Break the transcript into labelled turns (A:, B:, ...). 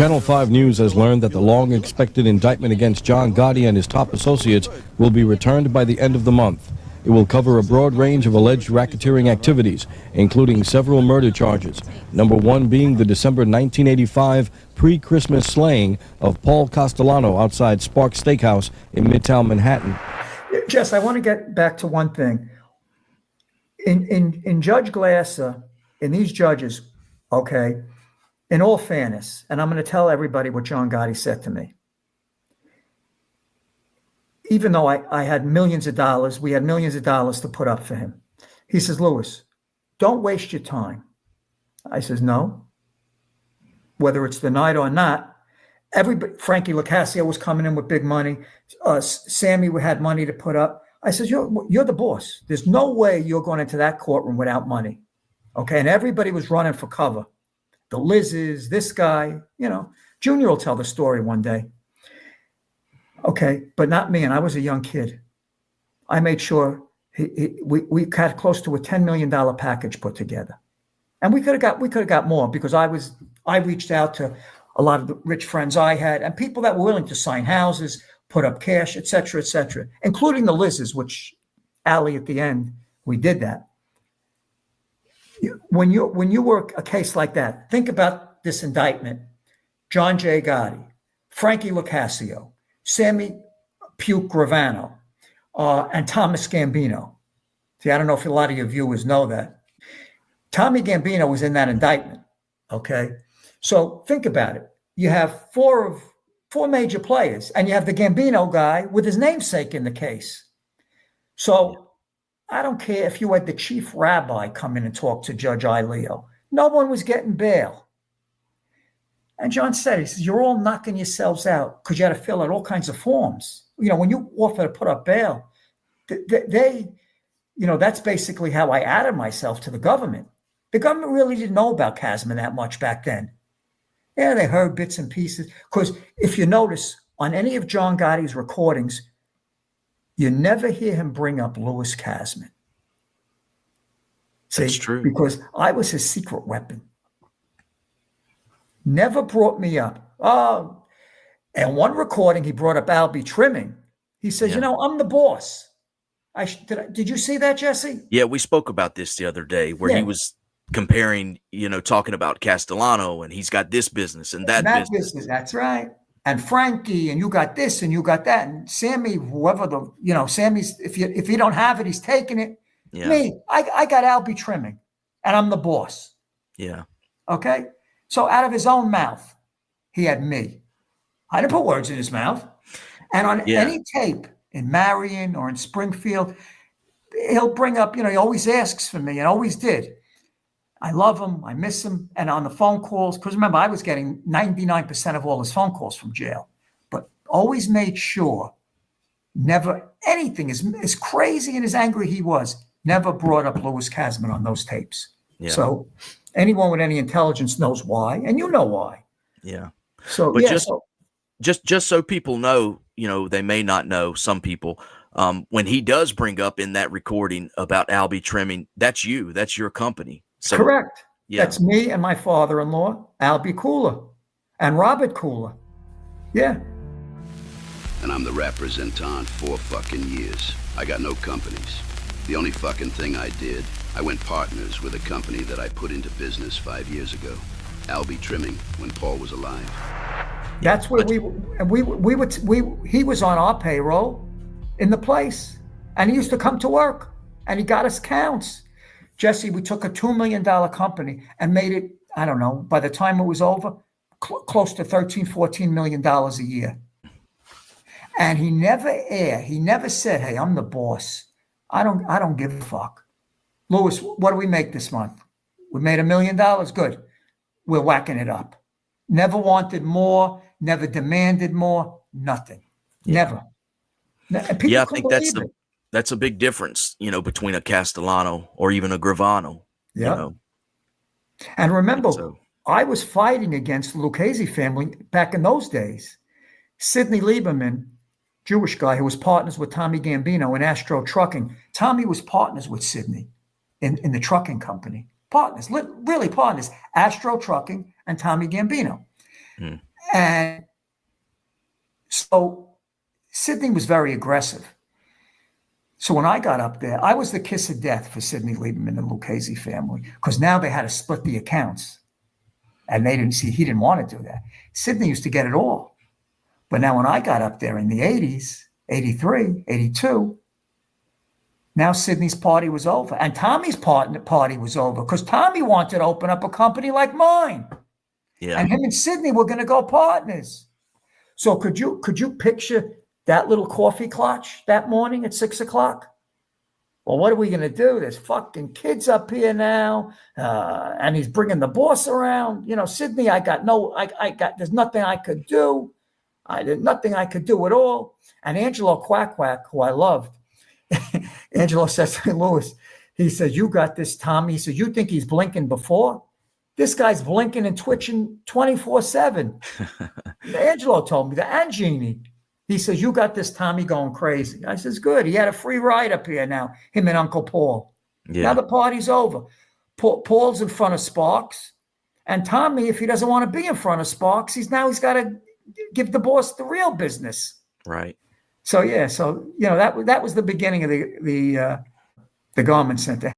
A: Channel 5 News has learned that the long-expected indictment against John Gotti and his top associates will be returned by the end of the month. It will cover a broad range of alleged racketeering activities, including several murder charges, number one being the December 1985 pre-Christmas slaying of Paul Castellano outside Sparks Steakhouse in Midtown Manhattan.
B: Jess, I want to get back to one thing. In Judge Glasser, in these judges, okay, in all fairness, and I'm going to tell everybody what John Gotti said to me. Even though I had millions of dollars, we had millions of dollars to put up for him. He says, Louis, don't waste your time. I says, no. Whether it's the night or not, everybody, Frankie Locascio was coming in with big money. Sammy had money to put up. I says, you're the boss. There's no way you're going into that courtroom without money. Okay. And everybody was running for cover. The Lizzes, this guy, Junior will tell the story one day. Okay. But not me. And I was a young kid. I made sure we had close to a $10 million package put together. And we could have got more because I reached out to a lot of the rich friends I had and people that were willing to sign houses, put up cash, et cetera, including the Lizzes, which Allie at the end, we did that. When you work a case like that, think about this indictment. John J. Gotti, Frankie Locascio, Sammy Puke Gravano, and Thomas Gambino. See, I don't know if a lot of your viewers know that. Tommy Gambino was in that indictment, okay? So think about it. You have four major players, and you have the Gambino guy with his namesake in the case. So I don't care if you had the chief rabbi come in and talk to Judge Leo. No one was getting bail. And John said, he says, you're all knocking yourselves out because you had to fill out all kinds of forms. When you offer to put up bail, that's basically how I added myself to the government. The government really didn't know about Kasman that much back then. Yeah, they heard bits and pieces. Because if you notice, on any of John Gotti's recordings, you never hear him bring up Louis Kasman.
C: That's true.
B: Because I was his secret weapon. Never brought me up. Oh, and one recording, he brought up Albie Trimming. He says, I'm the boss. Did you see that, Jesse?
C: Yeah, we spoke about this the other day where he was comparing, talking about Castellano and he's got this business and that business.
B: That's right. And Frankie, and you got this and you got that. And Sammy, whoever Sammy's, if you don't have it, he's taking it. Yeah. Me, I got Albie Trimming and I'm the boss.
C: Yeah.
B: Okay. So out of his own mouth, he had me. I didn't put words in his mouth. And on any tape in Marion or in Springfield, he'll bring up, he always asks for me and always did. I love him. I miss him. And on the phone calls, because remember, I was getting 99% of all his phone calls from jail, but always made sure never anything, as crazy and as angry he was, never brought up Louis Kasman on those tapes. Yeah. So anyone with any intelligence knows why, and you know why.
C: Yeah.
B: So,
C: but just so people know, they may not know, some people, when he does bring up in that recording about Albie Trimming, that's you, that's your company. So,
B: correct. Yeah. That's me and my father-in-law, Albie Cooler, and Robert Cooler. Yeah.
D: And I'm the representant 4 fucking years. I got no companies. The only fucking thing I did, I went partners with a company that I put into business 5 years ago. Albie Trimming, when Paul was alive.
B: That's where he was on our payroll in the place. And he used to come to work and he got us counts. Jesse, we took a $2 million company and made it, I don't know, by the time it was over, close to $13-14 million a year. And he never said, hey, I'm the boss. I don't give a fuck. Louis, what do we make this month? We made $1 million. Good. We're whacking it up. Never wanted more, never demanded more, nothing. Never.
C: Yeah, I think that's a big difference, between a Castellano or even a Gravano.
B: Yeah. And remember, I was fighting against the Lucchese family back in those days. Sidney Lieberman, Jewish guy who was partners with Tommy Gambino in Astro Trucking. Tommy was partners with Sidney in the trucking company. Partners, really partners. Astro Trucking and Tommy Gambino. And so Sidney was very aggressive. So when I got up there, I was the kiss of death for Sidney Lieberman and the Lucchese family, because now they had to split the accounts. And they didn't see, he didn't want to do that. Sidney used to get it all. But now when I got up there in the 80s, 83, 82, now Sidney's party was over. And Tommy's party was over, because Tommy wanted to open up a company like mine.
C: Yeah.
B: And him and Sidney were going to go partners. So could you picture that little coffee clutch that morning at 6 o'clock? Well, what are we going to do? There's fucking kids up here now. And he's bringing the boss around. You know, Sidney, there's nothing I could do. There's nothing I could do at all. And Angelo Quack Quack, who I loved, Angelo says to me, Louis, he says, you got this, Tommy. He says, you think he's blinking before? This guy's blinking and twitching 24/7. Angelo told me that, and Jeannie. He says, you got this Tommy going crazy. I says, good. He had a free ride up here now, him and Uncle Paul.
C: Yeah.
B: Now the party's over. Paul's in front of Sparks. And Tommy, if he doesn't want to be in front of Sparks, he's got to give the boss the real business.
C: Right.
B: So, yeah. So, you know, that was the beginning of the garment center.